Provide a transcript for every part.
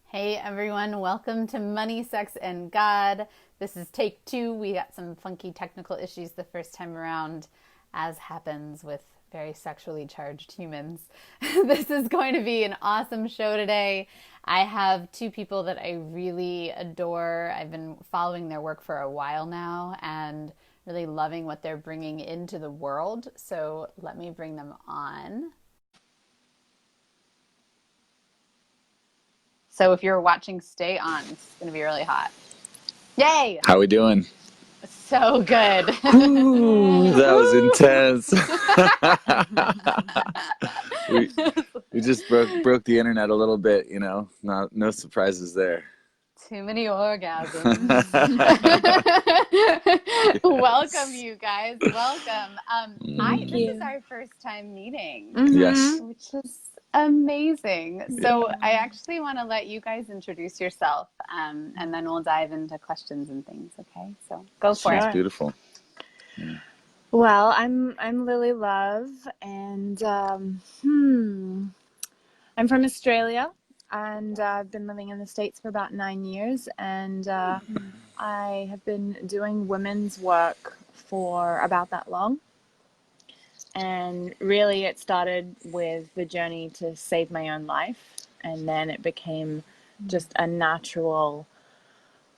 Hey everyone, welcome to Money, Sex, and God. This is take two. We got some funky technical issues the first time around, as happens with very sexually charged humans. This is going to be an awesome show today. I have two people that I really adore. I've been following their work for a while now and really loving what they're bringing into the world. So let me bring them on. So if you're watching, stay on. It's going to be really hot. Yay! How we doing? So good. Ooh, that was intense. we we just broke the internet a little bit, Not no surprises there. Too many orgasms. Welcome, Yes. you guys. Welcome. Thank This is Mm, you. our first time meeting, yes. which is amazing. Yeah. So I actually want to let you guys introduce yourself, and then we'll dive into questions and things. Okay, so go for it. Sounds Sure. beautiful. Yeah. Well, I'm Lily Love, and I'm from Australia, and I've been living in the States for about 9 years, and I have been doing women's work for about that long. And really, it started with the journey to save my own life, and then it became just a natural.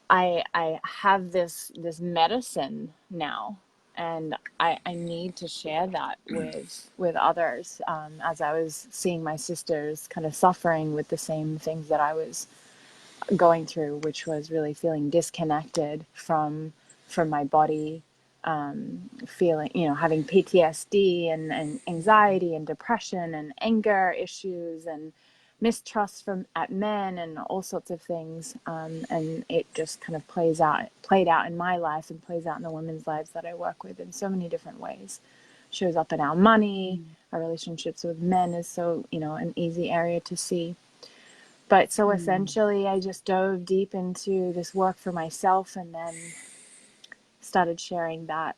I have this medicine now, and I need to share that with others. As I was seeing my sisters kind of suffering with the same things that I was going through, which was really feeling disconnected from my body, feeling, having PTSD and anxiety and depression and anger issues and mistrust from at men and all sorts of things. And it just kind of played out in my life and plays out in the women's lives that I work with in so many different ways. Shows up in our money, our relationships with men is so, an easy area to see. But so essentially, I just dove deep into this work for myself and then started sharing that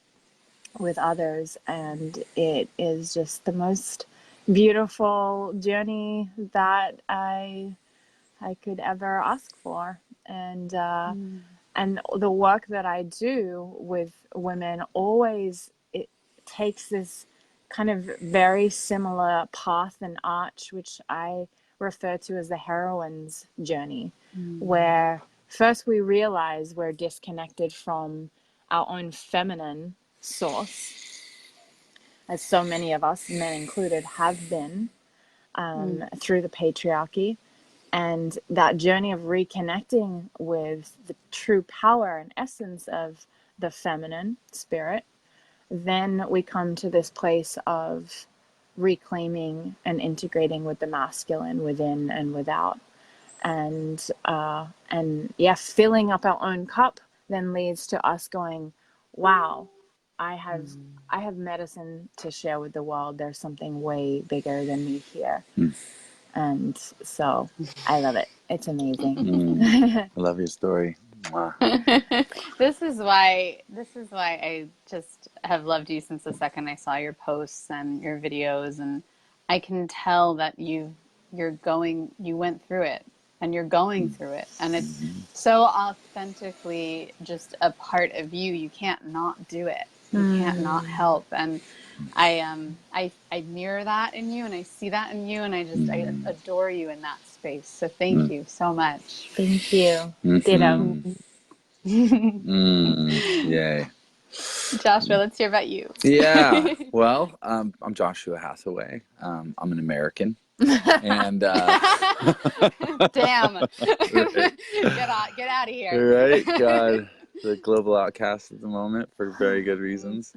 with others. And it is just the most beautiful journey that I could ever ask for. And the work that I do with women always it takes this kind of very similar path and arch, which I refer to as the heroine's journey, where first we realize we're disconnected from our own feminine source, as so many of us, men included, have been through the patriarchy. And that journey of reconnecting with the true power and essence of the feminine spirit, then we come to this place of reclaiming and integrating with the masculine within and without. And yeah, filling up our own cup then leads to us going, wow, I have I have medicine to share with the world. There's something way bigger than me here. Mm, And so I love it. It's mm. amazing. I love your story. Mwah. This is why I just have loved you since the second I saw your posts and your videos, and I can tell that you went through it and you're going through it, and it's so authentically just a part of you. You can't not do it. You can't not help. And I mirror that in you, and I see that in you, and I Mm, adore you in that space. So thank mm, you so much. Thank you. Ditto. mm-hmm. Yay. Joshua, let's hear about you. Yeah. Well, I'm Joshua Hathaway. I'm an American. And Damn. right, Get out of here. right, God, the global outcast at the moment for very good reasons.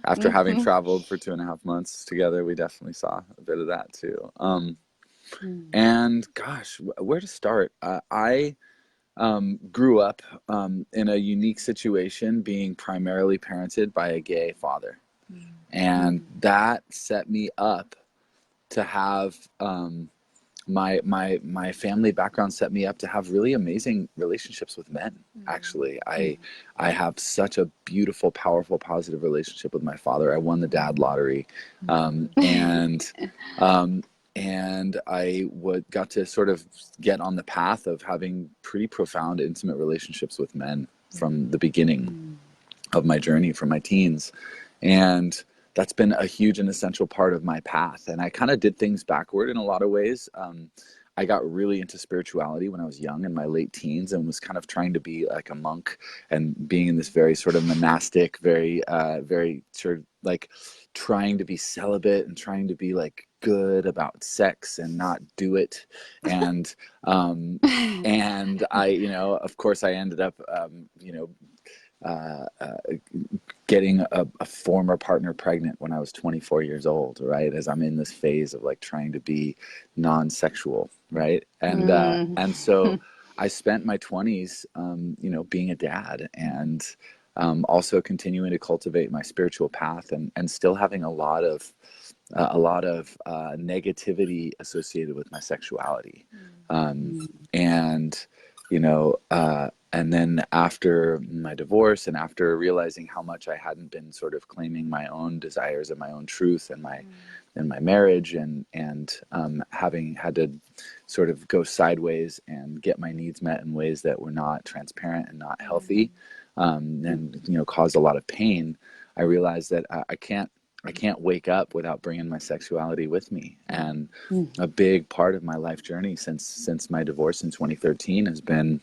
After having traveled for 2.5 months together, we definitely saw a bit of that too. And gosh, where to start? I grew up in a unique situation, being primarily parented by a gay father, and that set me up to have my family background set me up to have really amazing relationships with men. Actually, I have such a beautiful, powerful, positive relationship with my father. I won the dad lottery, and and I got to sort of get on the path of having pretty profound, intimate relationships with men from the beginning of my journey, from my teens. And that's been a huge and essential part of my path. And I kind of did things backward in a lot of ways. I got really into spirituality when I was young, in my late teens, and was kind of trying to be like a monk and being in this very sort of monastic, very sort of like trying to be celibate and trying to be like good about sex and not do it. And and I, of course, I ended up, uh, uh, getting a former partner pregnant when I was 24 years old, right? As I'm in this phase of like trying to be non-sexual, right? And so I spent my 20s, being a dad, and also continuing to cultivate my spiritual path, and still having a lot of negativity associated with my sexuality, and and then after my divorce, and after realizing how much I hadn't been sort of claiming my own desires and my own truth in my marriage, and having had to sort of go sideways and get my needs met in ways that were not transparent and not healthy, and caused a lot of pain, I realized that I can't wake up without bringing my sexuality with me. And a big part of my life journey since my divorce in 2013 has been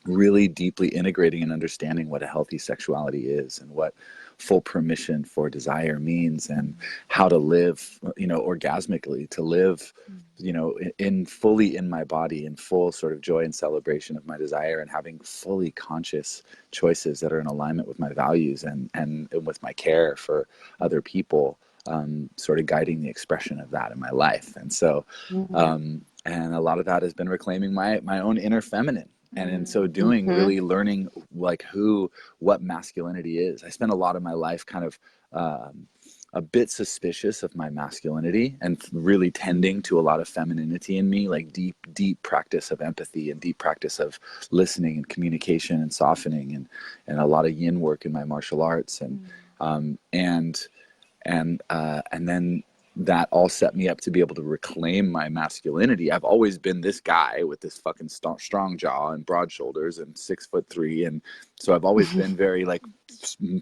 really deeply integrating and understanding what a healthy sexuality is, and what full permission for desire means, and how to live, orgasmically, to live, in fully in my body, in full sort of joy and celebration of my desire, and having fully conscious choices that are in alignment with my values, and with my care for other people, sort of guiding the expression of that in my life. And so, and a lot of that has been reclaiming my own inner feminine. And in so doing, really learning like what masculinity is. I spent a lot of my life kind of a bit suspicious of my masculinity, and really tending to a lot of femininity in me, like deep practice of empathy, and deep practice of listening and communication and softening, and a lot of yin work in my martial arts, and then that all set me up to be able to reclaim my masculinity. I've always been this guy with this fucking strong jaw and broad shoulders and 6'3", and so I've always been very like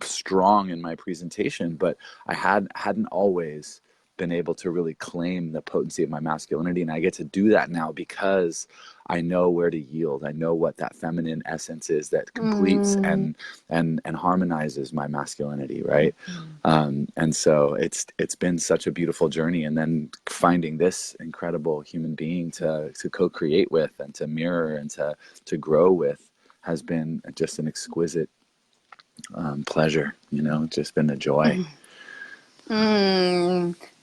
strong in my presentation, but I hadn't always been able to really claim the potency of my masculinity, and I get to do that now because I know where to yield. I know what that feminine essence is that completes and harmonizes my masculinity, right? And so it's been such a beautiful journey, and then finding this incredible human being to co-create with, and to mirror, and to grow with, has been just an exquisite pleasure. It's just been a joy.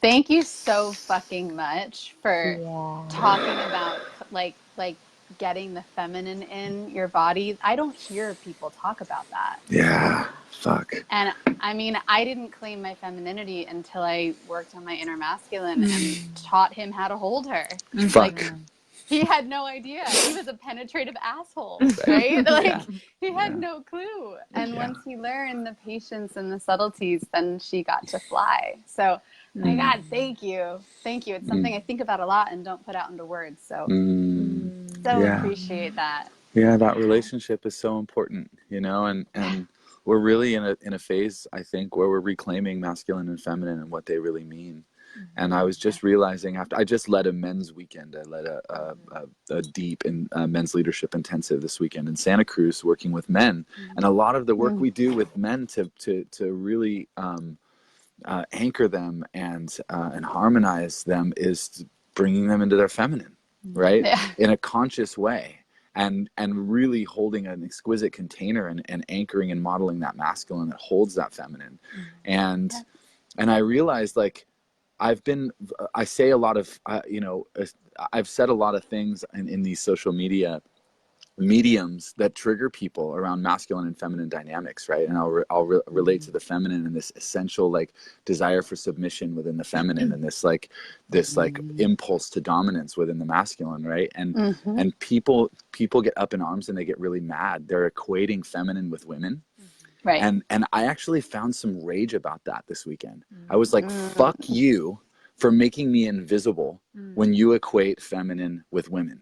Thank you so fucking much for talking about like getting the feminine in your body. I don't hear people talk about that. Yeah, fuck. And I mean, I didn't claim my femininity until I worked on my inner masculine and taught him how to hold her. Fuck. Like, he had no idea. He was a penetrative asshole, right? Like, he had no clue. And once he learned the patience and the subtleties, then she got to fly. So, my God, thank you. Thank you. It's something I think about a lot and don't put out into words. So, appreciate that. Yeah, that relationship is so important, and we're really in a phase, I think, where we're reclaiming masculine and feminine and what they really mean. And I was just realizing, after I just led a men's weekend, I led a deep men's leadership intensive this weekend in Santa Cruz, working with men. And a lot of the work we do with men to really anchor them and harmonize them is bringing them into their feminine, right? In a conscious way. And really holding an exquisite container and anchoring and modeling that masculine that holds that feminine. And I realized, like, I say a lot of, I've said a lot of things in these social media mediums that trigger people around masculine and feminine dynamics, right? And I'll relate to the feminine and this essential like desire for submission within the feminine, and this impulse to dominance within the masculine, right? And people get up in arms and they get really mad. They're equating feminine with women. Right. And I actually found some rage about that this weekend. I was like, fuck you for making me invisible when you equate feminine with women.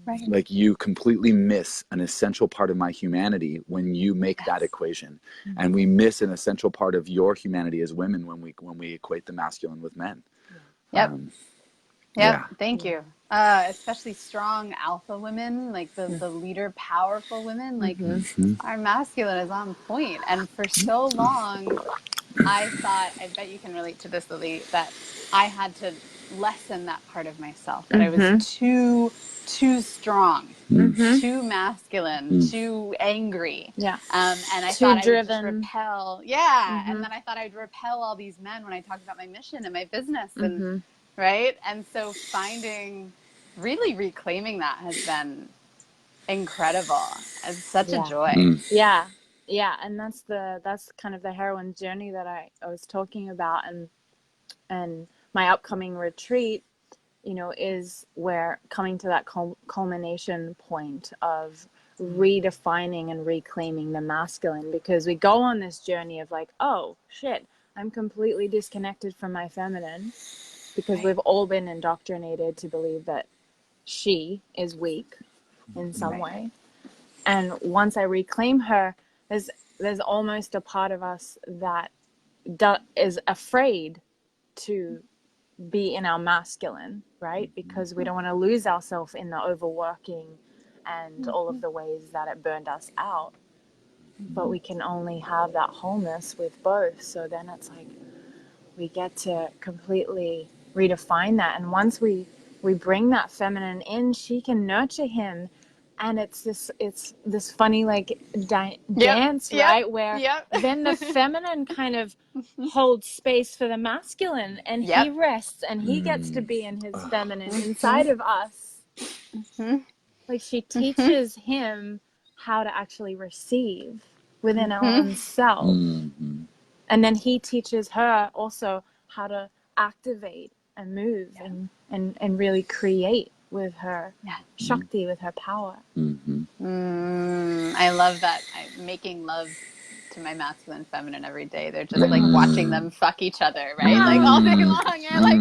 Right. Like, you completely miss an essential part of my humanity when you make that equation. And we miss an essential part of your humanity as women when we equate the masculine with men. Yep. Yeah. Thank you. Especially strong alpha women, like the leader, powerful women, like our masculine is on point. And for so long, I thought, I bet you can relate to this, Lillie, that I had to lessen that part of myself, that I was too strong, too masculine, too angry. Yeah. And I Too thought I would just driven. repel. Yeah. And then I thought I'd repel all these men when I talked about my mission and my business and right. And so really reclaiming that has been incredible. It's such a joy. Yeah. And that's kind of the heroine's journey that I was talking about, and my upcoming retreat, is where coming to that culmination point of redefining and reclaiming the masculine, because we go on this journey of like, oh shit, I'm completely disconnected from my feminine, because we've all been indoctrinated to believe that she is weak in some way. And once I reclaim her, there's almost a part of us that is afraid to be in our masculine, right? Because we don't want to lose ourselves in the overworking and all of the ways that it burned us out. But we can only have that wholeness with both. So then it's like we get to completely redefine that. And once we bring that feminine in, she can nurture him. And it's this funny like dance, right? Where then the feminine kind of holds space for the masculine, and he rests, and he gets to be in his feminine inside of us. Like, she teaches him how to actually receive within our own self. And then he teaches her also how to activate and move and really create with her Shakti, with her power. I love that. I'm making love to my masculine and feminine every day. They're just like watching them fuck each other, right? Like all day long. You're like,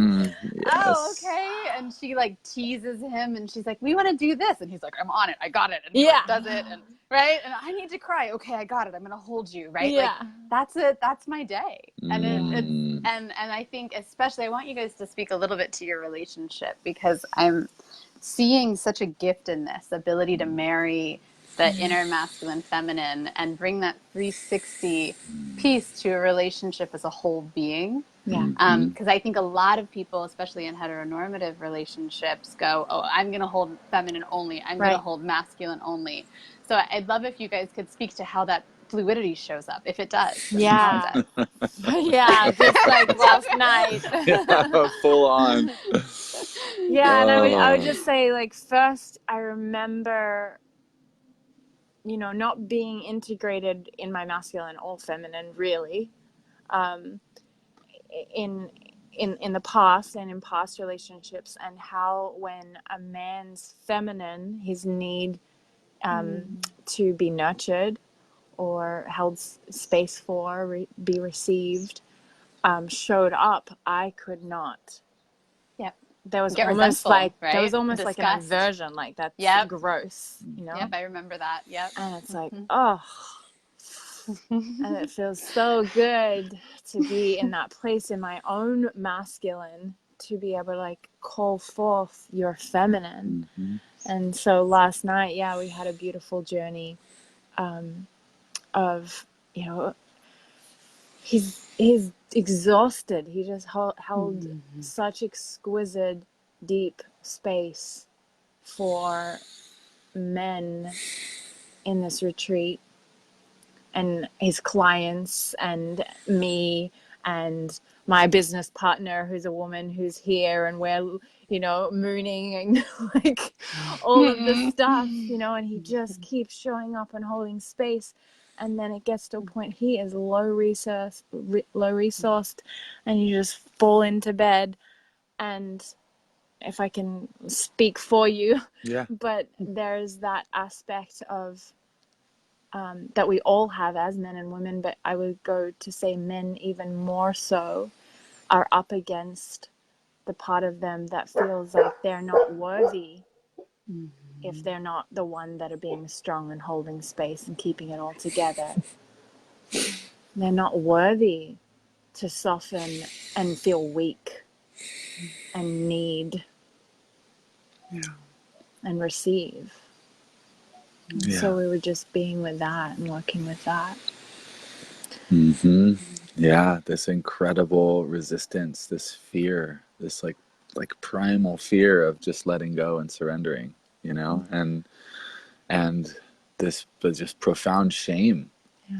oh, okay. And she like teases him and she's like, we want to do this. And he's like, I'm on it. I got it. And he like, does it. And right. And I need to cry. Okay, I got it. I'm going to hold you. Right. Like, that's it. That's my day. And and I think especially I want you guys to speak a little bit to your relationship, because I'm seeing such a gift in this ability to marry the inner masculine feminine and bring that 360 piece to a relationship as a whole being. Because I think a lot of people, especially in heteronormative relationships, go, oh, I'm going to hold feminine only. I'm going to hold masculine only. So I'd love if you guys could speak to how that fluidity shows up, if it does. Yeah. Just like last night. Full on. And I would just say, like, first, I remember, not being integrated in my masculine or feminine, really, in the past and in past relationships, and how when a man's feminine, his need to be nurtured or held space for, be received, showed up, I could not. There was almost like there was almost like an aversion, like that's gross, I remember that. And it's like, oh, and it feels so good to be in that place in my own masculine, to be able to like call forth your feminine. And so last night, we had a beautiful journey of, he's exhausted. He just held such exquisite, deep space for men in this retreat, and his clients and me and my business partner, who's a woman who's here, and we're, mooning and like all of the stuff, and he just keeps showing up and holding space. And then it gets to a point he is low resourced, and you just fall into bed. And if I can speak for you, but there's that aspect of that we all have as men and women, but I would go to say men even more so, are up against the part of them that feels like they're not worthy if they're not the one that are being strong and holding space and keeping it all together. They're not worthy to soften and feel weak and need and receive. And so we were just being with that and working with that. Yeah, this incredible resistance, this fear, this like primal fear of just letting go and surrendering, you know, and this just profound shame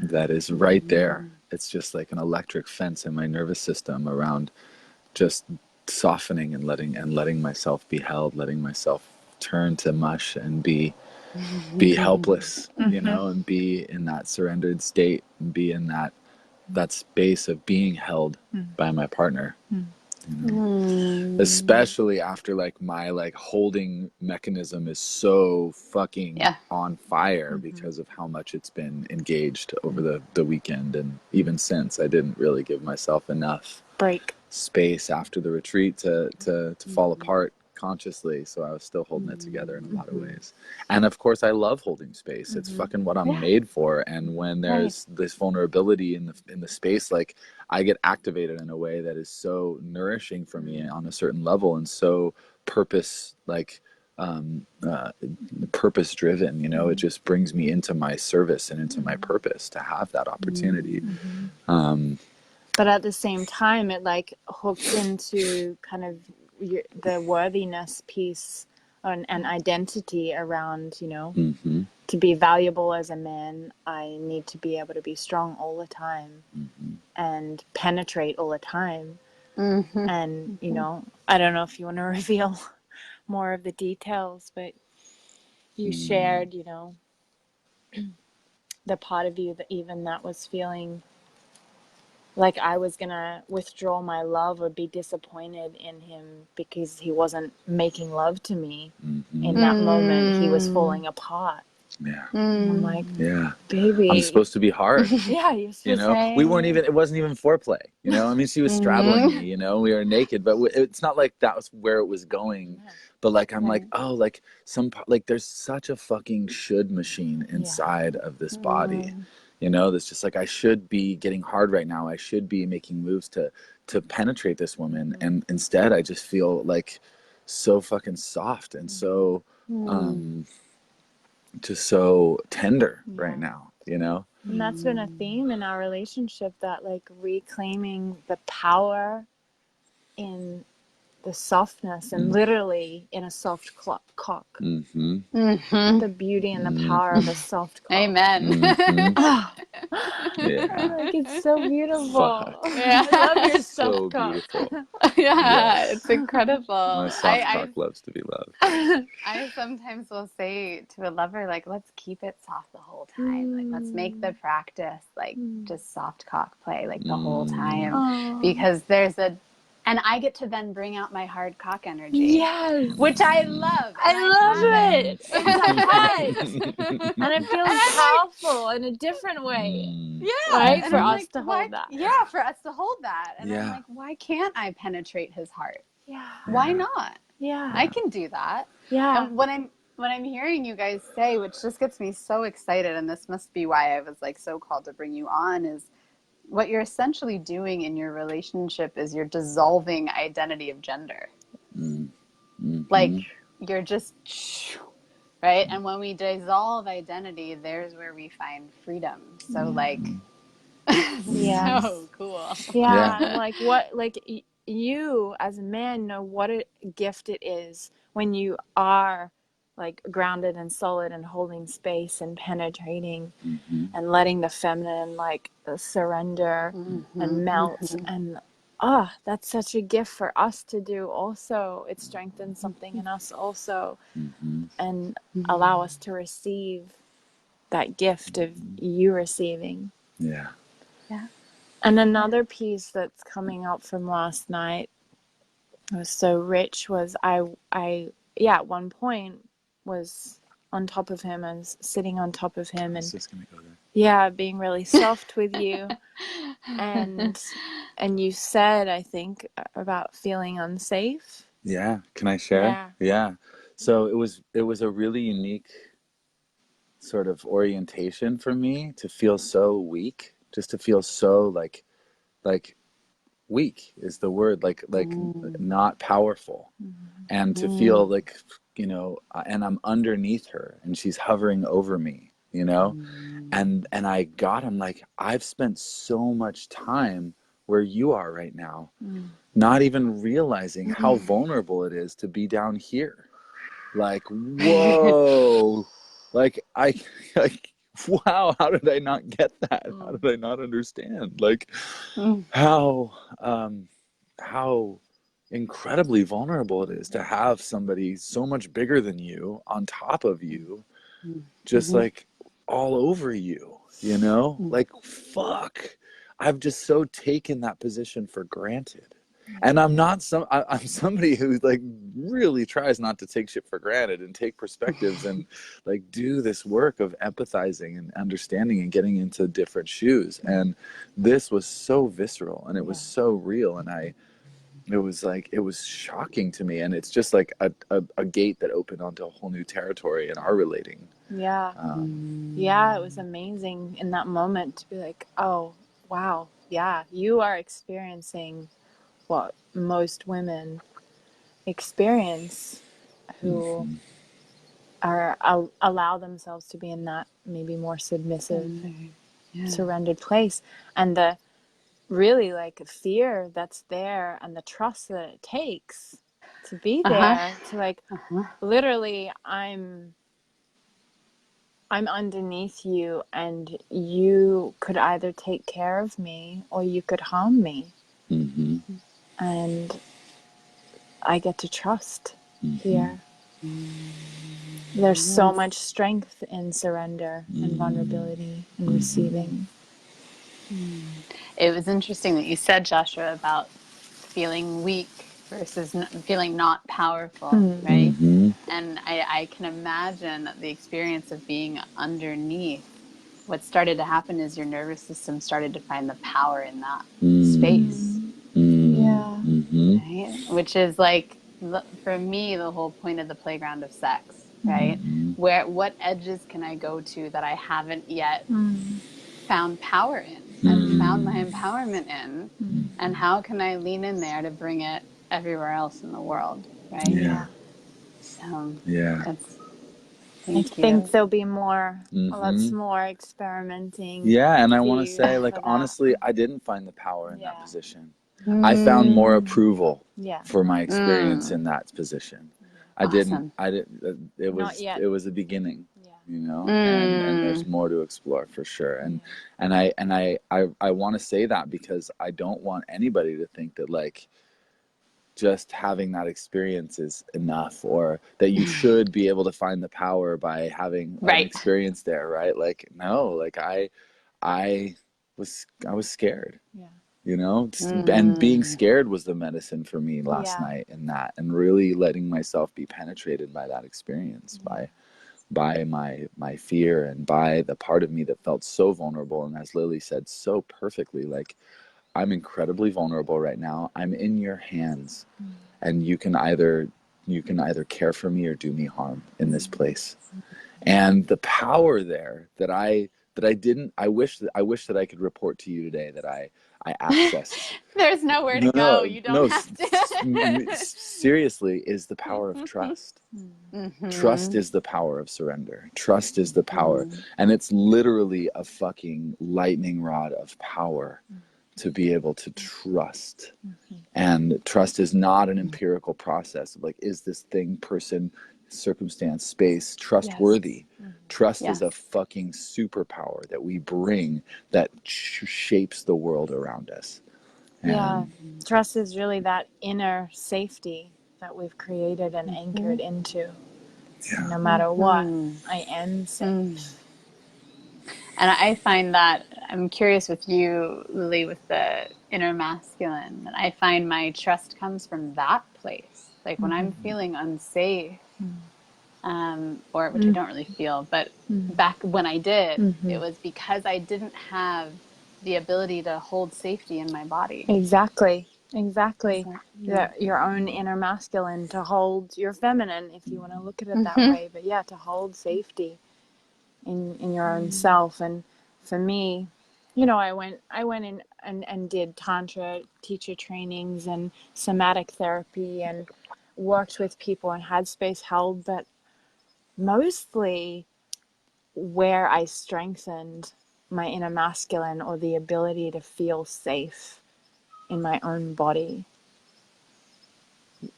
that is right there. It's just like an electric fence in my nervous system around just softening and letting myself be held, letting myself turn to mush and be helpless, you know, and be in that surrendered state and be in that space of being held by my partner. You know? Especially after like my like holding mechanism is so fucking on fire because of how much it's been engaged over the weekend, and even since I didn't really give myself enough space after the retreat to fall apart consciously, so I was still holding it together in a lot of ways. And of course I love holding space. It's fucking what I'm made for. And when there's this vulnerability in the space, like I get activated in a way that is so nourishing for me on a certain level, and so purpose driven, you know. It just brings me into my service and into my purpose to have that opportunity. But at the same time, it like hooks into kind of the worthiness piece and identity around, you know, to be valuable as a man, I need to be able to be strong all the time and penetrate all the time. And, you know, I don't know if you want to reveal more of the details, but you shared, you know, the part of you that even that was feeling like I was going to withdraw my love or be disappointed in him because he wasn't making love to me. In that moment, he was falling apart. I'm like, baby, I'm supposed to be hard. you're supposed you know, it wasn't even foreplay, you know. I mean, she was straddling me, you know, we were naked, but it's not like that was where it was going. But like, I'm like, oh, like like there's such a fucking should machine inside of this body. You know, that's just like, I should be getting hard right now. I should be making moves to penetrate this woman. And instead I just feel like so fucking soft and so, just so tender right now, you know? And that's been a theme in our relationship, that like reclaiming the power in the softness and literally in a soft cock. The beauty and the power of a soft cock. Amen. Like, it's so beautiful. Yeah. I love your so soft cock. beautiful. It's incredible. My soft cock loves to be loved. I sometimes will say to a lover, like, let's keep it soft the whole time. Like, let's make the practice like just soft cock play like the whole time. Because and I get to then bring out my hard cock energy. Yes. Which I love. I love it. It's a high. And it feels powerful in a different way. Yeah. Right? And for I'm us like, to hold that. Yeah, for us to hold that. And I'm like, why can't I penetrate his heart? Yeah. Why not? Yeah. I can do that. Yeah. And what I'm hearing you guys say, which just gets me so excited, and this must be why I was like so called to bring you on, is what you're essentially doing in your relationship is you're dissolving identity of gender. Like, you're just, right? And when we dissolve identity, there's where we find freedom. So like, so cool. Yeah. Like what, like you as a man know what a gift it is when you are like grounded and solid and holding space and penetrating and letting the feminine like surrender and melt. And that's such a gift for us to do also. It strengthens something in us also, and allow us to receive that gift of you receiving. Yeah. And another piece that's coming up from last night was so rich was I at one point was on top of him and sitting on top of him and just gonna go there. being really soft with you and And you said, I think, about feeling unsafe. Yeah. Can I share? Yeah. So it was a really unique sort of orientation for me to feel so weak, just to feel so like weak is the word, like not powerful, and to feel like, you know, and I'm underneath her and she's hovering over me, you know, and I'm like, I've spent so much time where you are right now, not even realizing how vulnerable it is to be down here. Like, whoa, like like, wow, how did I not get that? How did I not understand? Like, how how incredibly vulnerable it is to have somebody so much bigger than you on top of you, just like all over you, you know? Like, fuck. I've just so taken that position for granted. And I'm I'm somebody who like really tries not to take shit for granted and take perspectives and like do this work of empathizing and understanding and getting into different shoes. And this was so visceral and it was so real. And it was like, it was shocking to me. And it's just like a gate that opened onto a whole new territory in our relating. Yeah. Yeah, it was amazing in that moment to be like, oh, wow. Yeah, you are experiencing what most women experience who are allow themselves to be in that maybe more submissive, surrendered place. And the really like fear that's there and the trust that it takes to be there, to like literally I'm underneath you and you could either take care of me or you could harm me. And I get to trust here. There's so much strength in surrender and vulnerability and receiving. It was interesting that you said, Joshua, about feeling weak versus feeling not powerful, right? And I can imagine that the experience of being underneath, what started to happen is your nervous system started to find the power in that space. Yeah. Right? Which is like, for me, the whole point of the playground of sex, right? What edges can I go to that I haven't yet found power in and found my empowerment in, and how can I lean in there to bring it everywhere else in the world, right? Yeah. So that's, I think there'll be more, lots more experimenting. Yeah, and I want to say, like, honestly, I didn't find the power in that position. I found more approval for my experience in that position. I didn't. It was a beginning, you know, and there's more to explore for sure. And I want to say that because I don't want anybody to think that like just having that experience is enough, or that you should be able to find the power by having an experience there, right? Like, no, like I was scared, you know, and being scared was the medicine for me last night in that, and really letting myself be penetrated by that experience, by my fear and by the part of me that felt so vulnerable. And as Lillie said so perfectly, like, I'm incredibly vulnerable right now. I'm in your hands, and you can either care for me or do me harm in this place. And the power there that I didn't, I wish that I could report to you today that I accessed. There's nowhere to go. You don't have to. Seriously, is the power of trust. Trust is the power of surrender. Trust is the power. And it's literally a fucking lightning rod of power to be able to trust. And trust is not an empirical process of like, is this thing, person, circumstance, space trustworthy? Trust is a fucking superpower that we bring that shapes the world around us. And trust is really that inner safety that we've created and anchored into. No matter what, I am safe. And I find that, I'm curious with you, Lillie, with the inner masculine, that I find my trust comes from that place. Like when I'm feeling unsafe, or which I don't really feel, but back when I did, it was because I didn't have the ability to hold safety in my body. Exactly. Your own inner masculine, to hold your feminine, if you want to look at it that way. But yeah, to hold safety in your own self. And for me, I went in and did tantra teacher trainings and somatic therapy and worked with people and had space held, but mostly where I strengthened my inner masculine, or the ability to feel safe in my own body,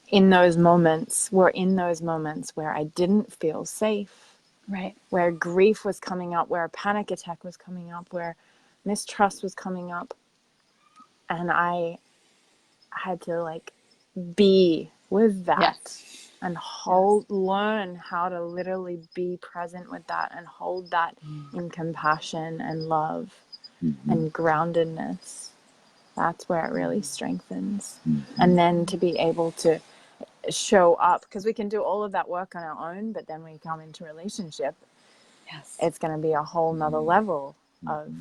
in those moments where I didn't feel safe, Right. where grief was coming up, where a panic attack was coming up, where mistrust was coming up, and I had to be with that and learn how to literally be present with that and hold that in compassion and love and groundedness. That's where it really strengthens. And then to be able to show up, because we can do all of that work on our own, but then we come into relationship, it's going to be a whole nother level of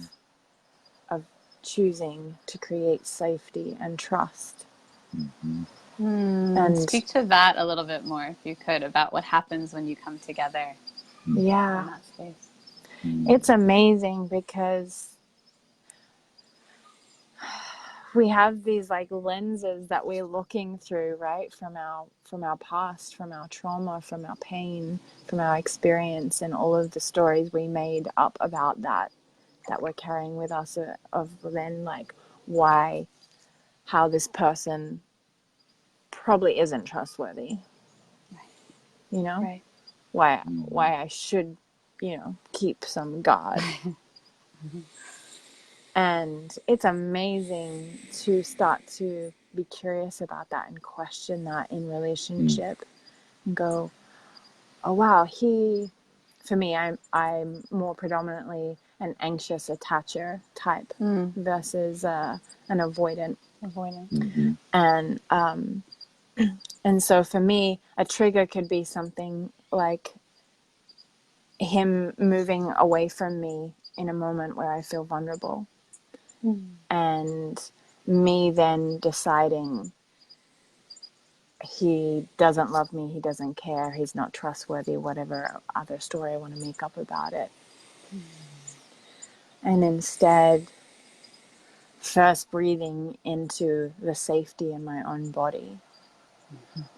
choosing to create safety and trust. And speak to that a little bit more, if you could, about what happens when you come together in that space. It's amazing, because we have these lenses that we're looking through, right, from our past, from our trauma, from our pain, from our experience, and all of the stories we made up about that we're carrying with us, of then how this person probably isn't trustworthy, why I should keep some guard. And it's amazing to start to be curious about that and question that in relationship and go, oh wow, for me, I'm more predominantly an anxious attacher type versus an avoidant. And so for me, a trigger could be something like him moving away from me in a moment where I feel vulnerable. And me then deciding he doesn't love me, he doesn't care, he's not trustworthy, whatever other story I want to make up about it. And instead, first breathing into the safety in my own body,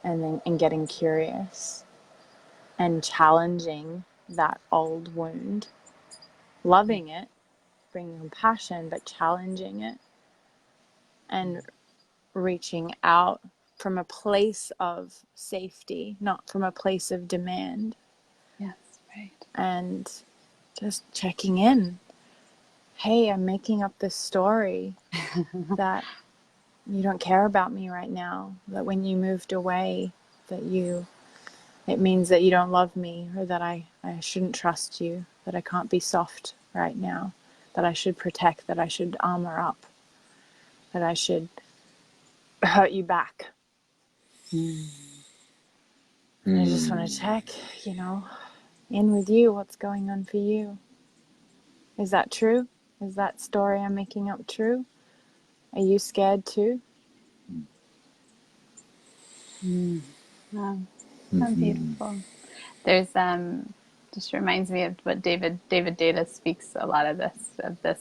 and getting curious and challenging that old wound, loving it, bringing compassion, but challenging it, and reaching out from a place of safety, not from a place of demand. Yes, right. And just checking in. Hey, I'm making up this story that you don't care about me right now, that when you moved away, it means that you don't love me, or that I shouldn't trust you, that I can't be soft right now, that I should protect, that I should armor up, that I should hurt you back. And I just want to check, in with you, what's going on for you. Is that true? Is that story I'm making up true? Are you scared too? Wow, how beautiful. There's just reminds me of what David Data speaks a lot of this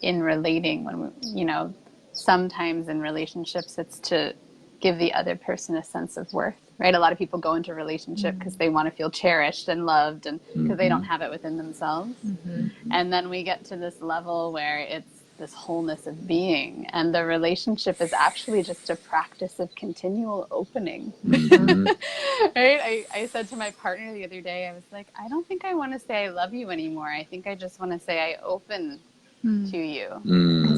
in relating, when sometimes in relationships it's to give the other person a sense of worth, right? A lot of people go into a relationship because they want to feel cherished and loved, and because they don't have it within themselves. And then we get to this level where it's this wholeness of being, and the relationship is actually just a practice of continual opening. Right? I said to my partner the other day, I was like, I don't think I want to say I love you anymore. I think I just want to say I open to you.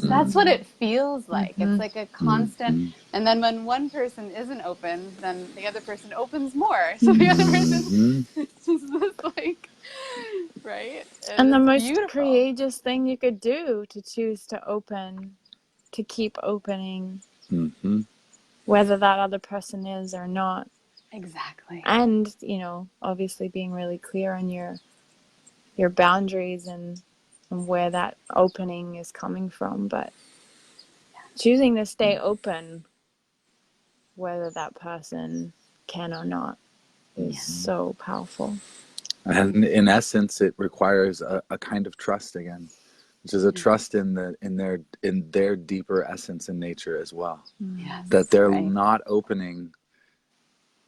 That's what it feels like. It's like a constant, and then when one person isn't open, then the other person opens more. So the other person, it's just this right? And the most beautiful. courageous thing you could do, to choose to open, to keep opening, whether that other person is or not. Exactly. And, obviously being really clear on your boundaries and and where that opening is coming from. But choosing to stay open, whether that person can or not, is so powerful. And in essence, it requires a kind of trust again, which is a trust in their deeper essence and nature as well. Yes, that they're not opening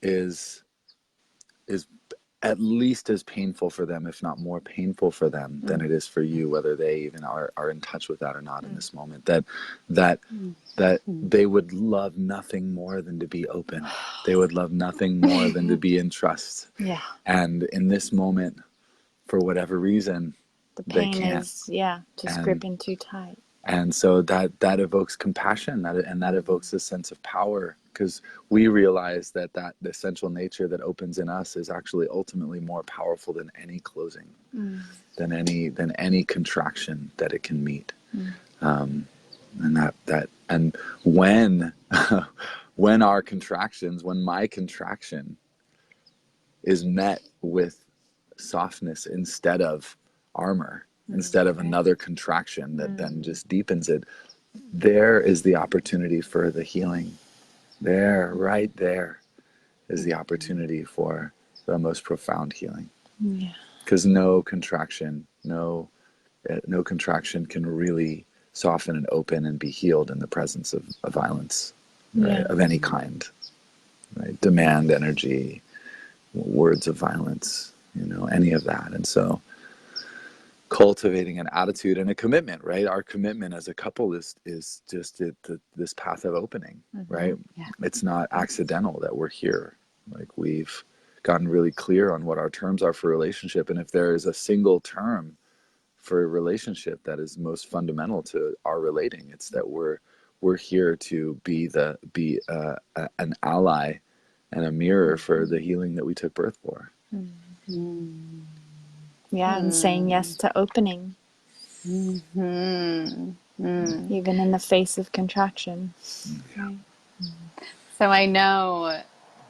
is at least as painful for them, if not more painful for them than it is for you, whether they even are in touch with that or not in this moment. That they would love nothing more than to be open. They would love nothing more than to be in trust. Yeah. And in this moment, for whatever reason, The they pain can't. is, just gripping too tight. And so that evokes compassion, that evokes a sense of power, because we realize that the essential nature that opens in us is actually ultimately more powerful than any closing, than any contraction that it can meet. And when when our contractions, when my contraction is met with softness instead of armor, instead of another contraction that then just deepens it, there is the opportunity for the healing. Right there is the opportunity for the most profound healing. Because no contraction can really soften and open and be healed in the presence of violence, right? Of any kind, right? Demand, energy, words of violence, any of that. And so cultivating an attitude and a commitment, right? Our commitment as a couple is just this path of opening, right? Yeah. It's not accidental that we're here. Like, we've gotten really clear on what our terms are for a relationship. And if there is a single term for a relationship that is most fundamental to our relating, it's that we're here to be an ally and a mirror for the healing that we took birth for. Yeah, and saying yes to opening. Even in the face of contraction. So I know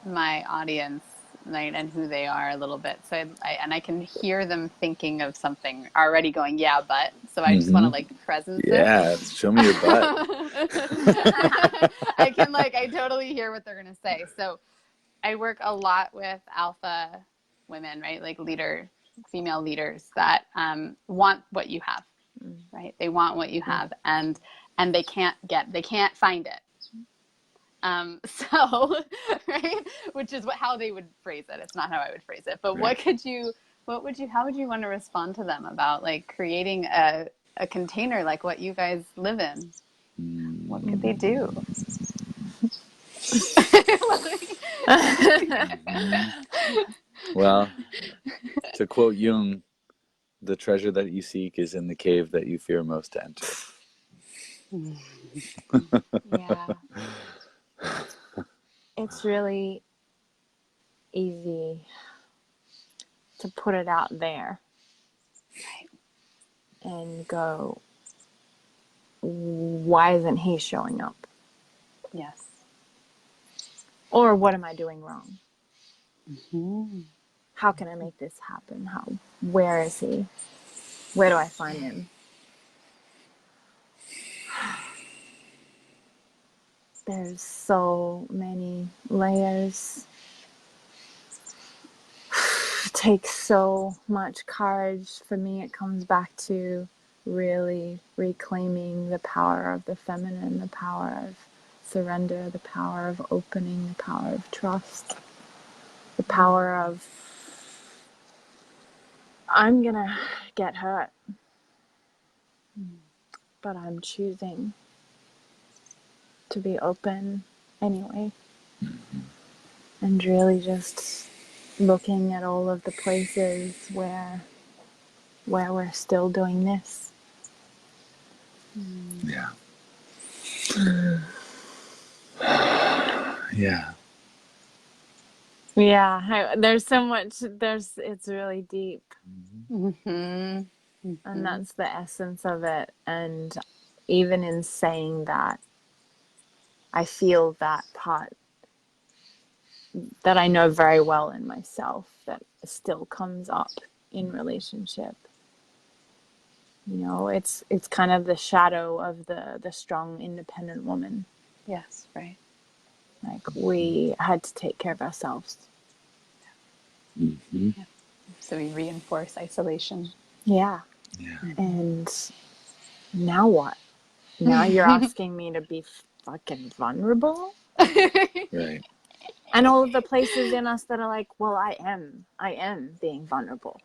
my audience, right, and who they are a little bit. So I can hear them thinking of something already going, yeah, but. So I just want to presence it. Yeah, show me your butt. I totally hear what they're going to say. So I work a lot with alpha women, right? Like female leaders that want what you have, right? They want what you have, and they can't find it. So, right, which is how they would phrase it. It's not how I would phrase it. But right. How would you want to respond to them about creating a container like what you guys live in? What could they do? Well, to quote Jung, the treasure that you seek is in the cave that you fear most to enter. Yeah. It's really easy to put it out there and go, why isn't he showing up? Yes. Or what am I doing wrong? How can I make this happen? Where is he? Where do I find him? There's so many layers. It takes so much courage. For me, it comes back to really reclaiming the power of the feminine, the power of surrender, the power of opening, the power of trust, the power of, I'm gonna get hurt, but I'm choosing to be open anyway. And really just looking at all of the places where we're still doing this. Yeah. Yeah. Yeah, there's so much, it's really deep. And that's the essence of it. And even in saying that, I feel that part that I know very well in myself that still comes up in relationship. You know, it's kind of the shadow of the strong, independent woman. Yes, right. Like, we had to take care of ourselves. Mm-hmm. Yeah. So we reinforce isolation. Yeah. Yeah. And now what? Now you're asking me to be fucking vulnerable? Right. And all of the places in us that are like, well, I am being vulnerable.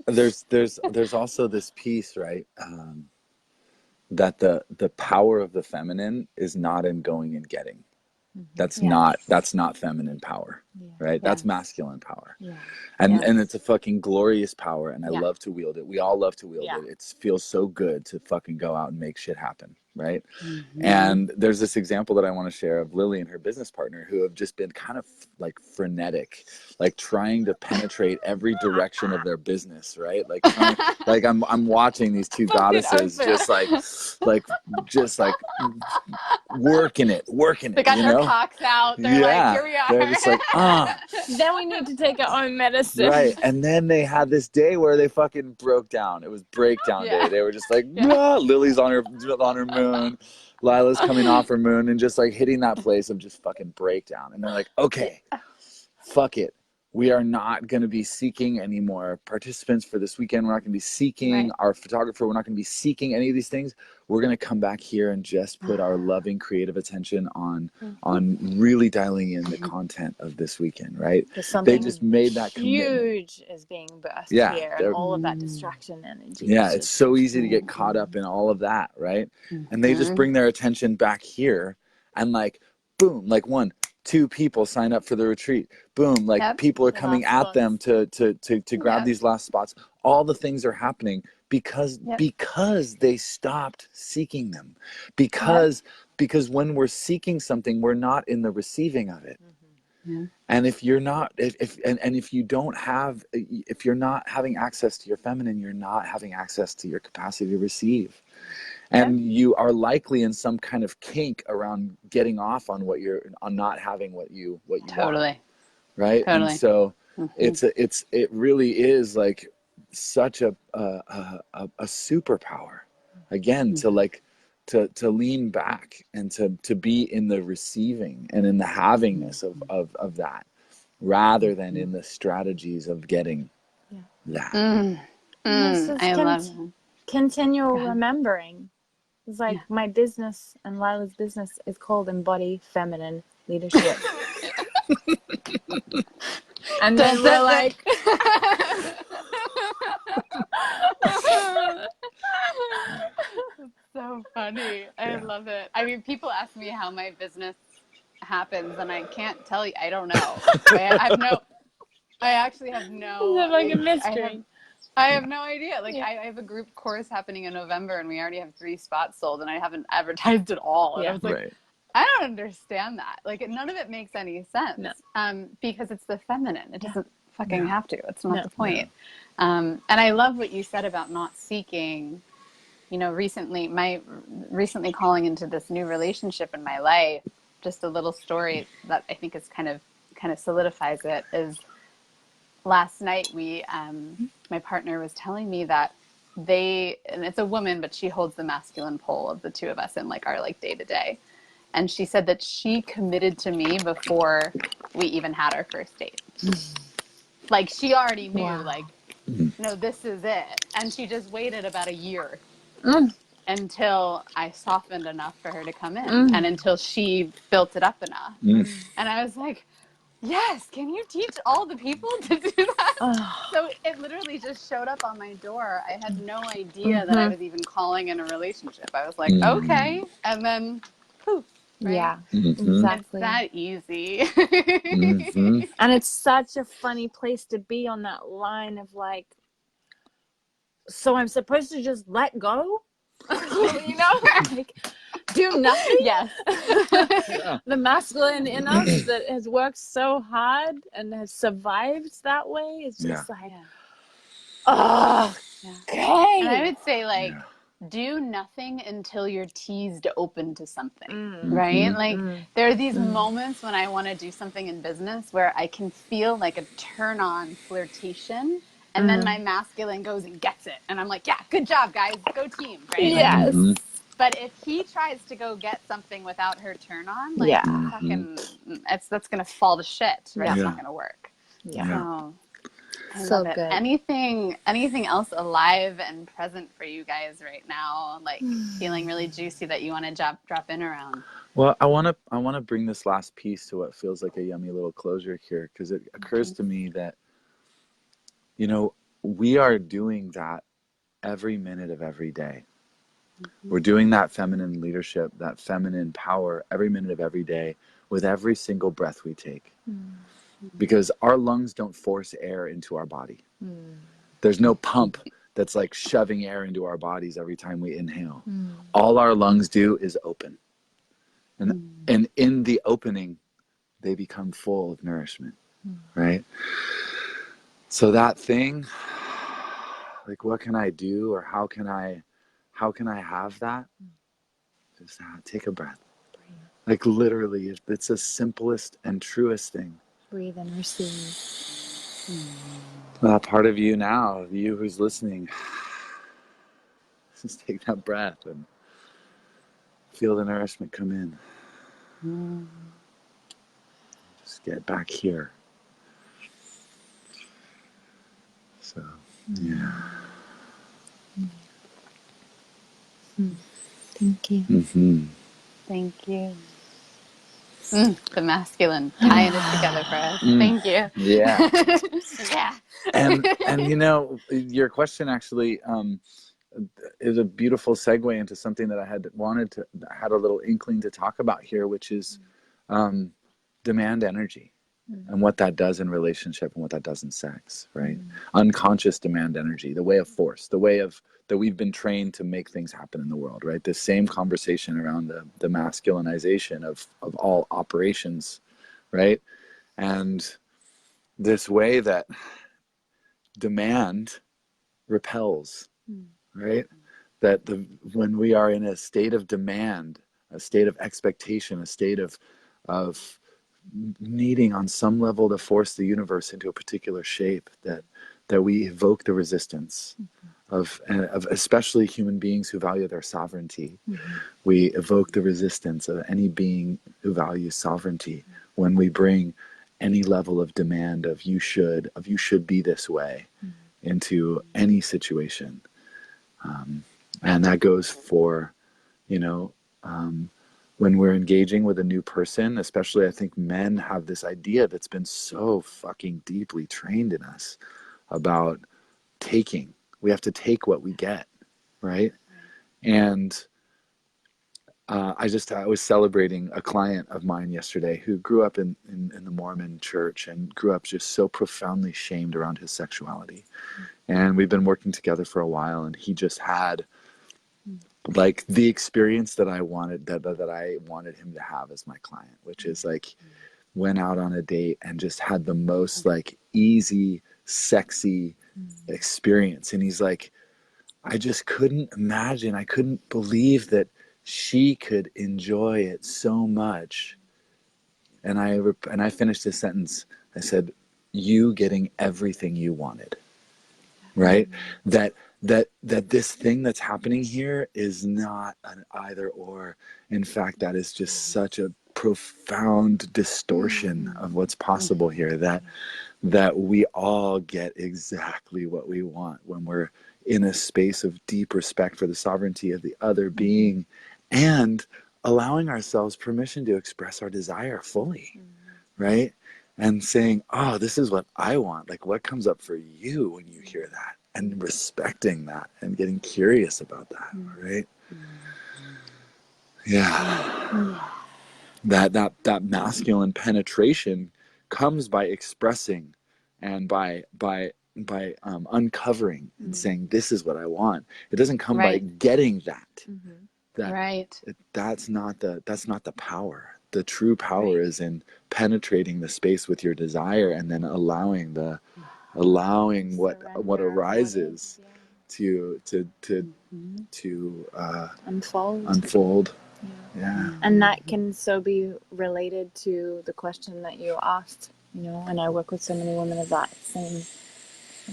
There's also this piece, right? That the power of the feminine is not in going and getting. That's not feminine power, right? That's masculine power. And it's a fucking glorious power, and I love to wield it. We all love to wield it. It feels so good to fucking go out and make shit happen, right? And there's this example that I want to share of Lillie and her business partner, who have just been kind of like frenetic, like trying to penetrate every direction of their business, right? Like trying, like I'm watching these two goddesses just like working it, They got you their know? cocks out. They're like, here we are. They're just like, Then we need to take our own medicine. Right. And then they had this day where they fucking broke down. It was breakdown day. They were just like, Lily's on her moon. Lila's coming off her moon, and just like hitting that place of just fucking breakdown. And they're like, okay, fuck it. We are not going to be seeking any more participants for this weekend. We're not going to be seeking our photographer. We're not going to be seeking any of these things. We're going to come back here and just put our loving, creative attention on really dialing in the content of this weekend, right? They just made that commitment. Huge is being birthed here, and all of that distraction energy. Yeah, it's so easy to get caught up in all of that, right? And they just bring their attention back here, and like, boom, like 1, 2 people sign up for the retreat. Boom, like people are coming at them to grab these last spots. All the things are happening because they stopped seeking them. Because when we're seeking something, we're not in the receiving of it. And if you're not, if you don't have, if you're not having access to your feminine, you're not having access to your capacity to receive. And you are likely in some kind of kink around getting off on on not having what you want, right? And so it really is like such a superpower, again, to lean back and to be in the receiving and in the havingness of that, rather than in the strategies of getting that. I love it. Continual remembering. It's like my business and Lila's business is called Embody Feminine Leadership. And then we're like... So funny. I love it. I mean, people ask me how my business happens, and I can't tell you. I don't know. I actually have no... Is it like a mystery? I have no idea. Like, I have a group course happening in November, and we already have 3 spots sold, and I haven't advertised at all. And I was like, I don't understand that. Like, none of it makes any sense. Because it's the feminine. It doesn't fucking have to. It's not the point. And I love what you said about not seeking. You know, recently calling into this new relationship in my life, just a little story that I think is kind of solidifies it is, last night my partner was telling me that and it's a woman, but she holds the masculine pole of the two of us in like our like day to day. And she said that she committed to me before we even had our first date. Like, she already knew, like, no, this is it. And she just waited about a year until I softened enough for her to come in, and until she built it up enough. And I was like, yes, can you teach all the people to do that? So it literally just showed up on my door. I had no idea that I was even calling in a relationship. I was like, okay. And then poof. Right? Yeah, exactly. It's that easy. And it's such a funny place to be on that line of like, so I'm supposed to just let go? You know, like, do nothing? Yes. The masculine in us that has worked so hard and has survived that way is just like, okay. And I would say, like, do nothing until you're teased open to something, right? Like, there are these moments when I want to do something in business where I can feel like a turn-on flirtation, And then my masculine goes and gets it. And I'm like, yeah, good job, guys. Go team, right? Yes. Mhm. But if he tries to go get something without her turn on, like, Yeah. fucking, that's going to fall to shit, right? Yeah. It's Yeah. not going to work. Yeah. So I So love it. good. Anything else alive and present for you guys right now? Like feeling really juicy that you want to drop in around? Well, I want to bring this last piece to what feels like a yummy little closure here, because it occurs to me that, you know, we are doing that every minute of every day. We're doing that feminine leadership, that feminine power every minute of every day with every single breath we take. Because our lungs don't force air into our body. There's no pump that's like shoving air into our bodies every time we inhale. All our lungs do is open. And in the opening, they become full of nourishment, right? So that thing, like, what can I do, or how can I have that? Just take a breath. Like, literally, it's the simplest and truest thing. Breathe and receive. That part of you now, you who's listening, just take that breath and feel the nourishment come in. Just get back here. So, yeah. Thank you. Mm-hmm. Thank you. The masculine tying it together for us. Thank you. Yeah. Yeah. And you know, your question actually is a beautiful segue into something that I had a little inkling to talk about here, which is demand energy and what that does in relationship and what that does in sex, right? Unconscious demand energy, the way of force, the way of that we've been trained to make things happen in the world, right? This same conversation around the masculinization of all operations, right? And this way that demand repels, right? That when we are in a state of demand, a state of expectation, a state of needing on some level to force the universe into a particular shape, that we evoke the resistance of especially human beings who value their sovereignty. We evoke the resistance of any being who values sovereignty when we bring any level of demand of you should be this way into any situation. And that goes for, when we're engaging with a new person, especially, I think men have this idea that's been so fucking deeply trained in us about taking. We have to take what we get, right? And I was celebrating a client of mine yesterday who grew up in the Mormon church and grew up just so profoundly shamed around his sexuality. And we've been working together for a while, and he just had like the experience that I wanted him to have as my client, which is like went out on a date and just had the most like easy, sexy experience. And he's like, I just couldn't imagine, I couldn't believe that she could enjoy it so much. And I finished this sentence. I said, you getting everything you wanted, right? That this thing that's happening here is not an either or. In fact, that is just such a profound distortion of what's possible here, that we all get exactly what we want when we're in a space of deep respect for the sovereignty of the other being and allowing ourselves permission to express our desire fully, right? And saying, oh, this is what I want. Like, what comes up for you when you hear that? And respecting that and getting curious about that, right? Yeah. That masculine penetration comes by expressing and by uncovering and saying, this is what I want. It doesn't come by getting that. That's not the power. The true power is in penetrating the space with your desire and then allowing what arises to unfold. Yeah. And that can so be related to the question that you asked, and I work with so many women of that same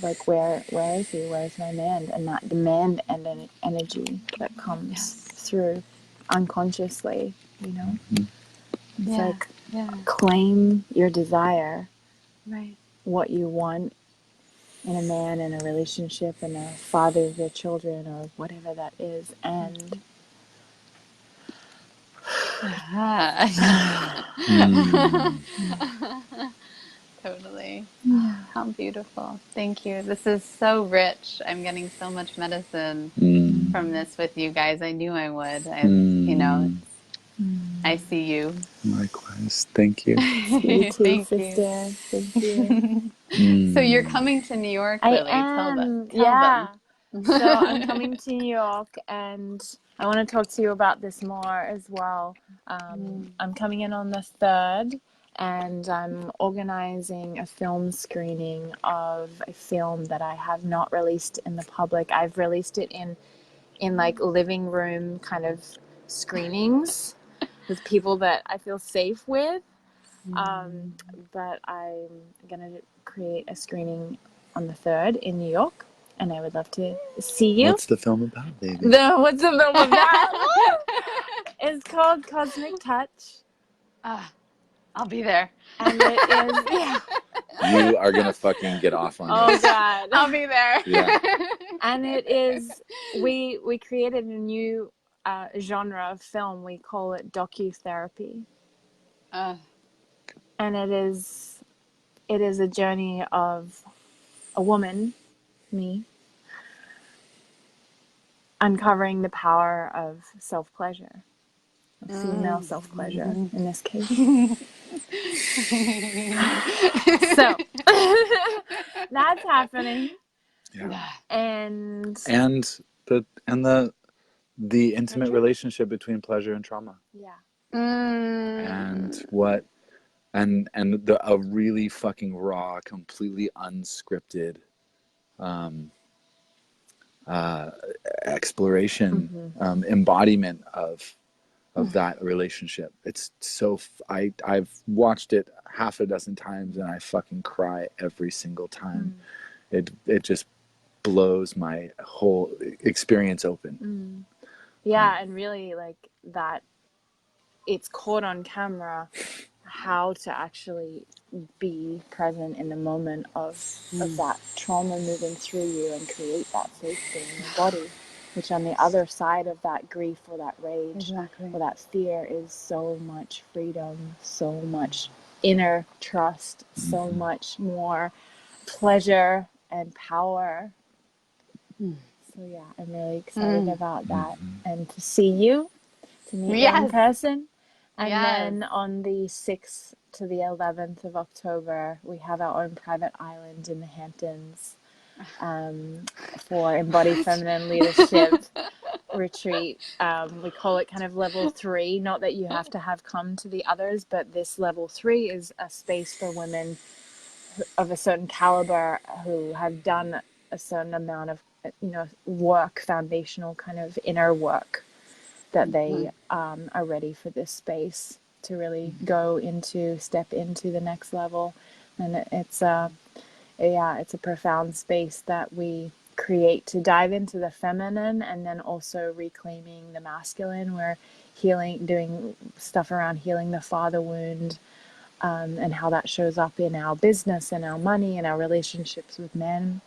like, where is he? Where's my man? And that demand and energy that comes through unconsciously, you know? It's like, claim your desire, Right. what you want in a man, in a relationship, in a father of your children, or whatever that is, and Totally. yeah. How beautiful. Thank you. This is so rich. I'm getting so much medicine from this with you guys. I knew I would. You know, I see you. Likewise. Thank you. You too, Thank sister. you. Thank you. So you're coming to New York, I Lillie. Tell am, them. So I'm coming to New York, and I want to talk to you about this more as well. I'm coming in on the 3rd, and I'm organizing a film screening of a film that I have not released in the public. I've released it in like living room kind of screenings with people that I feel safe with. But I'm gonna create a screening on the 3rd in New York, and I would love to see you. What's the film about, baby? What's the film about? It's called Cosmic Touch. I'll be there. And it is, You are gonna fucking get off on Oh this. God. I'll be there. Yeah. And it is, we created a new genre of film. We call it docu-therapy. And it is a journey of a woman, me, uncovering the power of self-pleasure, of female self-pleasure in this case. So that's happening. Yeah. And the intimate relationship between pleasure and trauma. yeah. And what and a really fucking raw, completely unscripted exploration, embodiment of that relationship. It's so I've watched it half a dozen times, and I fucking cry every single time. It just blows my whole experience open. Yeah, and really like that it's caught on camera how to actually be present in the moment of that trauma moving through you and create that safety in your body, which on the other side of that grief or that rage or that fear is so much freedom, so much inner trust, so much more pleasure and power. So yeah, I'm really excited about that, and to see you, to meet you in person. And then on the 6th to the 11th of October, we have our own private island in the Hamptons for Embodied Feminine Leadership retreat. We call it kind of level 3. Not that you have to have come to the others, but this level 3 is a space for women of a certain caliber who have done a certain amount of, work, foundational kind of inner work, that they are ready for this space to really step into the next level. And it's a profound space that we create to dive into the feminine and then also reclaiming the masculine. We're doing stuff around healing the father wound, and how that shows up in our business and our money and our relationships with men.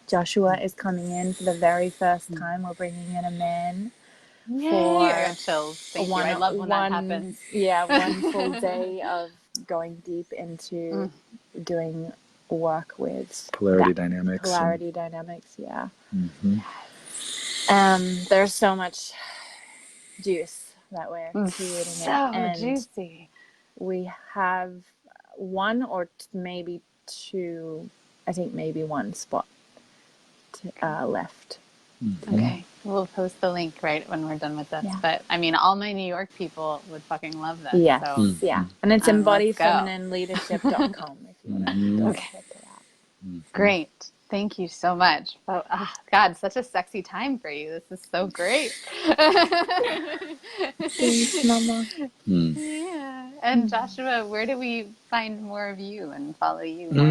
Joshua is coming in for the very first time. We're bringing in a man. I got chills. Thank you. I love when that happens. Yeah, one full day of going deep into doing work with polarity dynamics. Yeah. There's so much juice that we're creating. So juicy. We have one or maybe two, I think maybe one spot left. Okay, we'll post the link right when we're done with this. Yeah. But I mean, all my New York people would fucking love this. Yeah, so. Yeah. And it's embodiedfeminine.leadership.com if you want to go check it out. Great. Thank you so much. Oh, God, such a sexy time for you. This is so great. Thanks, Mama. Yeah. And Joshua, where do we find more of you and follow you more?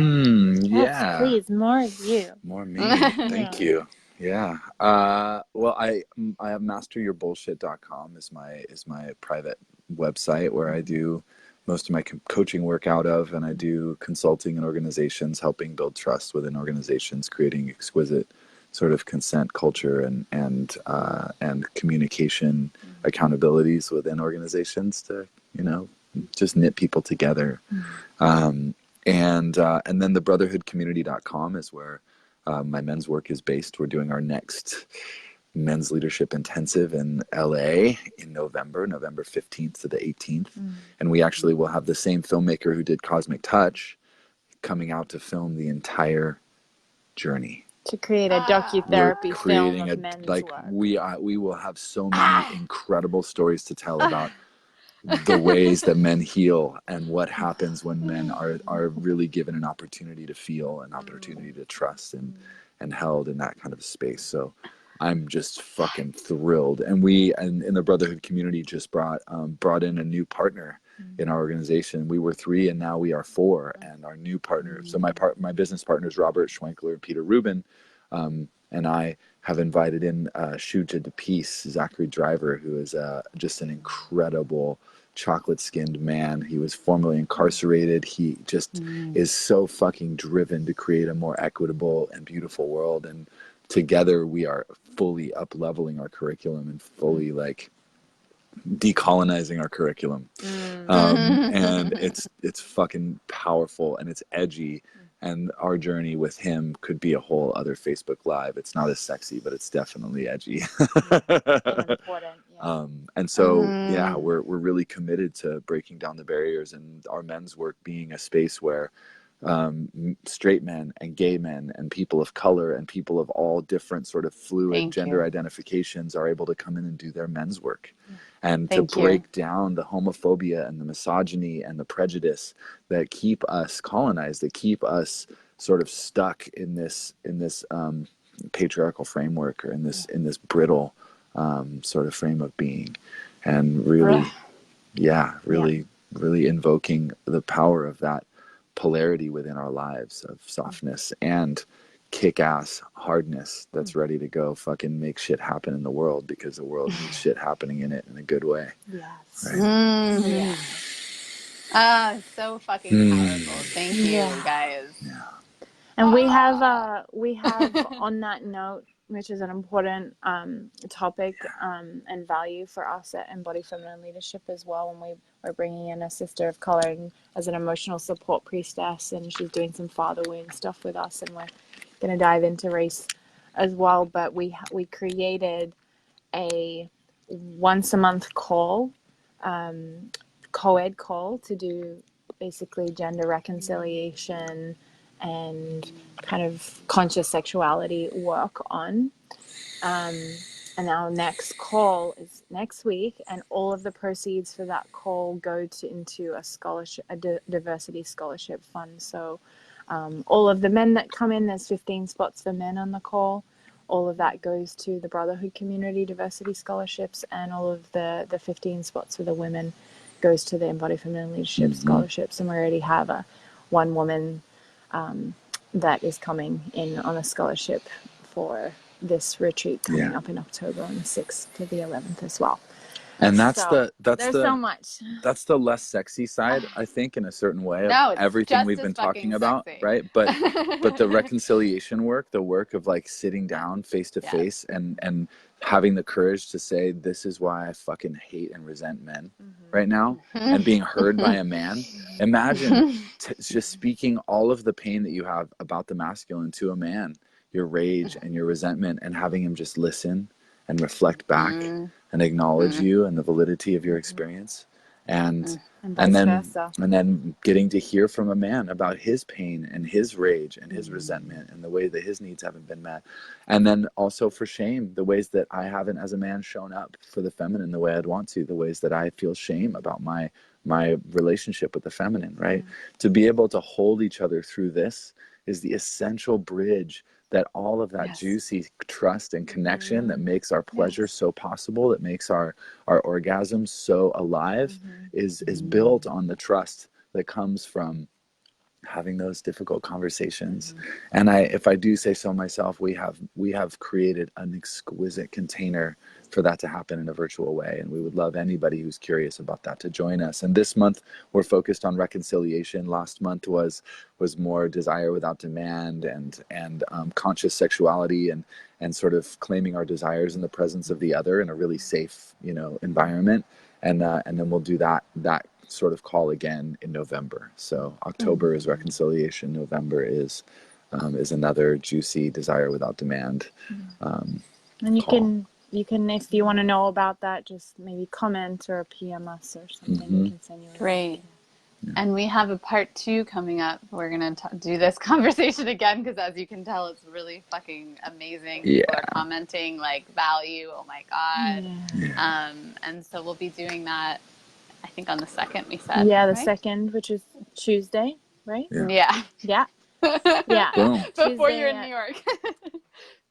Yes, Yeah. please, more of you. More me. Thank you. Yeah. Well, I have masteryourbullshit.com is my private website where I do most of my coaching work out of, and I do consulting in organizations, helping build trust within organizations, creating exquisite sort of consent culture and communication accountabilities within organizations to, just knit people together. And then the brotherhoodcommunity.com is where my men's work is based. We're doing our next men's leadership intensive in LA in November 15th to the 18th. And we actually will have the same filmmaker who did Cosmic Touch coming out to film the entire journey. To create a docu-therapy film of men's work. We will have so many incredible stories to tell about the ways that men heal and what happens when men are really given an opportunity to feel, an opportunity to trust and held in that kind of space. So I'm just fucking thrilled. And we in the Brotherhood community just brought in a new partner in our organization. We were 3 and now we are 4. And our new partner, so my business partners, Robert Schwenkler and Peter Rubin, and I have invited in Shuja de Peace, Zachary Driver, who is just an incredible chocolate-skinned man. He was formerly incarcerated. He just is so fucking driven to create a more equitable and beautiful world. And together we are fully up-leveling our curriculum and fully like decolonizing our curriculum. And it's fucking powerful and it's edgy. And our journey with him could be a whole other Facebook Live. It's not as sexy, but it's definitely edgy. Important, yeah. And so, yeah, we're really committed to breaking down the barriers, and our men's work being a space where straight men and gay men and people of color and people of all different sort of fluid gender identifications are able to come in and do their men's work. And to break down the homophobia and the misogyny and the prejudice that keep us colonized, that keep us sort of stuck in this patriarchal framework, or in this brittle sort of frame of being, and really invoking the power of that polarity within our lives of softness and kick-ass hardness that's ready to go fucking make shit happen in the world, because the world needs shit happening in it in a good way. Yes. Right? So fucking powerful. Thank you, guys. And we have on that note, which is an important topic and value for us at Embody Feminine Leadership as well. And we're bringing in a sister of color as an emotional support priestess, and she's doing some father wound stuff with us, and we're going to dive into race as well. But we created a once a month call, co-ed call, to do basically gender reconciliation and kind of conscious sexuality work on. And our next call is next week, and all of the proceeds for that call go into a scholarship, diversity scholarship fund. So all of the men that come in, there's 15 spots for men on the call. All of that goes to the Brotherhood Community Diversity Scholarships, and all of the 15 spots for the women goes to the Embody Feminine Leadership Scholarships. And we already have one woman that is coming in on a scholarship for this retreat coming up in October on the 6th to the 11th as well. And there's so much. That's the less sexy side, I think, in a certain way, No, of everything we've been talking about, right? But the reconciliation work, the work of like sitting down face to face and having the courage to say, this is why I fucking hate and resent men right now, and being heard by a man. Imagine just speaking all of the pain that you have about the masculine to a man, your rage and your resentment, and having him just listen and reflect back and acknowledge you and the validity of your experience, and then getting to hear from a man about his pain and his rage and his resentment and the way that his needs haven't been met. And then also for shame, the ways that I haven't as a man shown up for the feminine the way I'd want to, the ways that I feel shame about my relationship with the feminine, right? To be able to hold each other through this is the essential bridge that all of that Yes. juicy trust and connection that makes our pleasure so possible, that makes our orgasms so alive, is built on the trust that comes from having those difficult conversations. And if I do say so myself, we have created an exquisite container for that to happen in a virtual way, and we would love anybody who's curious about that to join us. And this month we're focused on reconciliation. Last month was more desire without demand, and conscious sexuality, and sort of claiming our desires in the presence of the other in a really safe, environment. And then we'll do that sort of call again in November. So October is reconciliation. November is another juicy desire without demand. And you call. can, if you want to know about that, just maybe comment or PM us or something. We can send you a Great. link. Yeah. And we have a part 2 coming up. We're going to do this conversation again, because as you can tell, it's really fucking amazing. Yeah. People are commenting like value. Oh my God. Yeah. And so we'll be doing that, I think on the 2nd, we said. Yeah, the right? 2nd, which is Tuesday, right? Yeah. Yeah. Yeah. Boom. Before Tuesday you're in New York.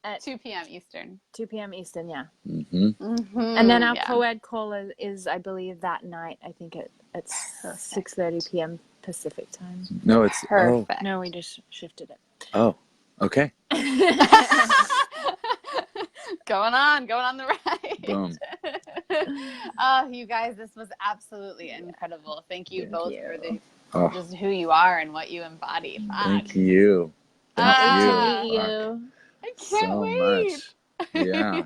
At 2 p.m. Eastern. 2 p.m. Eastern, yeah. And then our co-ed call is, I believe, that night. I think it's 6:30 p.m. Pacific time. No, it's perfect. No, we just shifted it. Oh, okay. Going on the ride. Boom. You guys, this was absolutely incredible. Thank you both for just who you are and what you embody. Thank you. Thank you. To meet you. I can't so wait. Much. Yeah.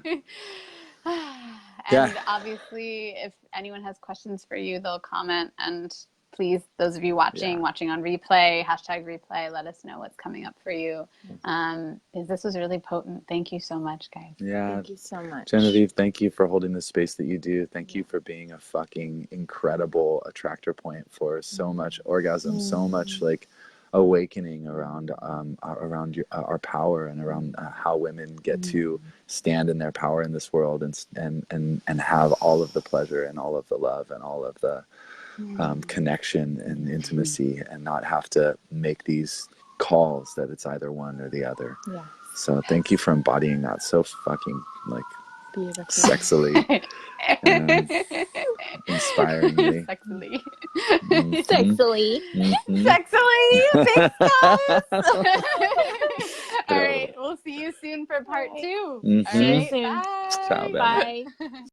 And obviously, if anyone has questions for you, they'll comment. And please, those of you watching on replay, #replay, let us know what's coming up for you. Because this was really potent. Thank you so much, guys. Yeah. Thank you so much. Genevieve, thank you for holding the space that you do. Thank you for being a fucking incredible attractor point for so much orgasm, so much like awakening around our power, and around how women get to stand in their power in this world, and have all of the pleasure and all of the love and all of the connection and intimacy, and not have to make these calls that it's either one or the other. Yeah. So thank you for embodying that so fucking like beautiful, sexily and inspiringly. Sexily. Sexily. Sexily. Thanks, guys. All right. We'll see you soon for part 2. All right. Soon. Bye. Ciao, baby. Bye.